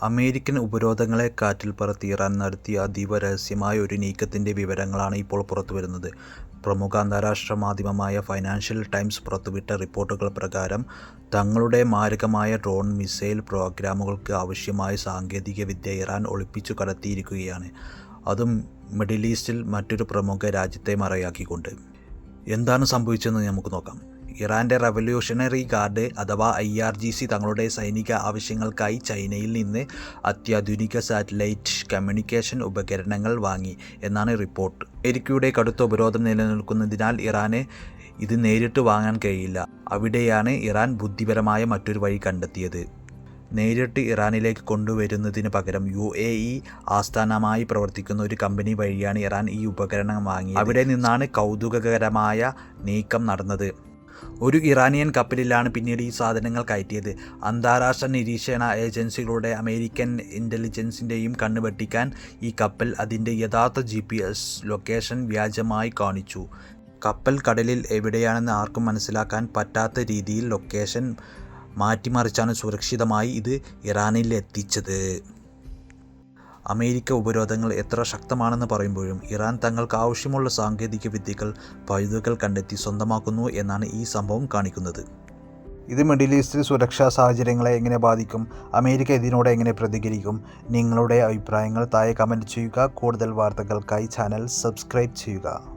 American ഉപരോധങ്ങളെ കാറ്റിൽ പറത്തി Iran നടത്തിയ അതീവ രഹസ്യമായ ഒരു നീക്കത്തിൻ്റെ വിവരങ്ങളാണ് ഇപ്പോൾ പുറത്തുവരുന്നത്. പ്രമുഖ അന്താരാഷ്ട്ര മാധ്യമമായ ഫൈനാൻഷ്യൽ ടൈംസ് പുറത്തുവിട്ട റിപ്പോർട്ടുകൾ പ്രകാരം തങ്ങളുടെ മാരകമായ ഡ്രോൺ മിസൈൽ പ്രോഗ്രാമുകൾക്ക് ആവശ്യമായ സാങ്കേതികവിദ്യ ഇറാൻ ഒളിപ്പിച്ചു കടത്തിയിരിക്കുകയാണ്. അതും മിഡിൽ ഈസ്റ്റിൽ മറ്റൊരു പ്രമുഖ രാജ്യത്തെ മറയാക്കിക്കൊണ്ട്. എന്താണ് സംഭവിച്ചതെന്ന് നമുക്ക് നോക്കാം. ഇറാൻ്റെ റവല്യൂഷണറി ഗാർഡ് അഥവാ IRGC തങ്ങളുടെ സൈനിക ആവശ്യങ്ങൾക്കായി ചൈനയിൽ നിന്ന് അത്യാധുനിക സാറ്റലൈറ്റ് കമ്മ്യൂണിക്കേഷൻ ഉപകരണങ്ങൾ വാങ്ങി എന്നാണ് റിപ്പോർട്ട്. അമേരിക്കയുടെ കടുത്ത ഉപരോധം നിലനിൽക്കുന്നതിനാൽ ഇറാന് ഇത് നേരിട്ട് വാങ്ങാൻ കഴിയില്ല. അവിടെയാണ് ഇറാൻ ബുദ്ധിപരമായ മറ്റൊരു വഴി കണ്ടെത്തിയത്. നേരിട്ട് ഇറാനിലേക്ക് കൊണ്ടുവരുന്നതിന് പകരം UAE ആസ്ഥാനമായി പ്രവർത്തിക്കുന്ന ഒരു കമ്പനി വഴിയാണ് ഇറാൻ ഈ ഉപകരണം വാങ്ങിയത്. അവിടെ നിന്നാണ് കൗതുകകരമായ നീക്കം നടന്നത്. ഒരു ഇറാനിയൻ കപ്പലിലാണ് പിന്നീട് ഈ സാധനങ്ങൾ കയറ്റിയത്. അന്താരാഷ്ട്ര നിരീക്ഷണ ഏജൻസികളുടെ അമേരിക്കൻ ഇൻ്റലിജൻസിൻ്റെയും കണ്ണ് വെട്ടിക്കാൻ ഈ കപ്പൽ അതിൻ്റെ യഥാർത്ഥ GPS ലൊക്കേഷൻ വ്യാജമായി കാണിച്ചു. കപ്പൽ കടലിൽ എവിടെയാണെന്ന് ആർക്കും മനസ്സിലാക്കാൻ പറ്റാത്ത രീതിയിൽ ലൊക്കേഷൻ മാറ്റിമറിച്ചാണ് സുരക്ഷിതമായി ഇത് ഇറാനിൽ എത്തിച്ചത്. അമേരിക്ക ഉപരോധങ്ങൾ എത്ര ശക്തമാണെന്ന് പറയുമ്പോഴും ഇറാൻ തങ്ങൾക്ക് ആവശ്യമുള്ള സാങ്കേതിക വിദ്യകൾ പഴുതുകൾ കണ്ടെത്തി സ്വന്തമാക്കുന്നു എന്നാണ് ഈ സംഭവം കാണിക്കുന്നത്. ഇത് മിഡിൽ ഈസ്റ്റിൽ സുരക്ഷാ സാഹചര്യങ്ങളെ എങ്ങനെ ബാധിക്കും? അമേരിക്ക ഇതിനോട് എങ്ങനെ പ്രതികരിക്കും? നിങ്ങളുടെ അഭിപ്രായങ്ങൾ താഴെ കമൻറ്റ് ചെയ്യുക. കൂടുതൽ വാർത്തകൾക്കായി ചാനൽ സബ്സ്ക്രൈബ് ചെയ്യുക.